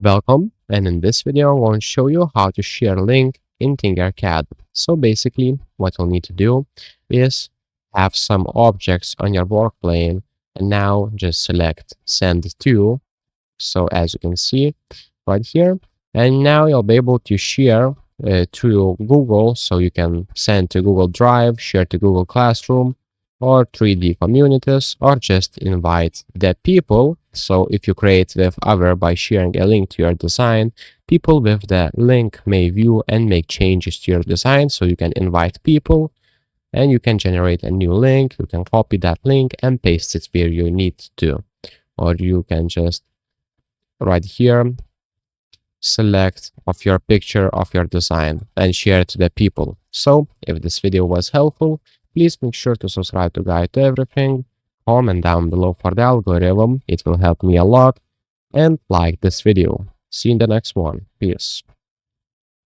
Welcome, and in this video I want to show you how to share a link in Tinkercad. So basically what you'll need to do is have some objects on your work plane and now just select send to. So as you can see right here, and now you'll be able to share to Google, so you can send to Google Drive, share to Google Classroom, or 3D communities, or just invite the people. So if you create with other by sharing a link to your design, people with the link may view and make changes to your design. So you can invite people and you can generate a new link. You can copy that link and paste it where you need to, or you can just right here select of your picture of your design and share it to the people. So if this video was helpful, please make sure to subscribe to Guide to Everything, comment down below for the algorithm, it will help me a lot, and like this video. See you in the next one. Peace.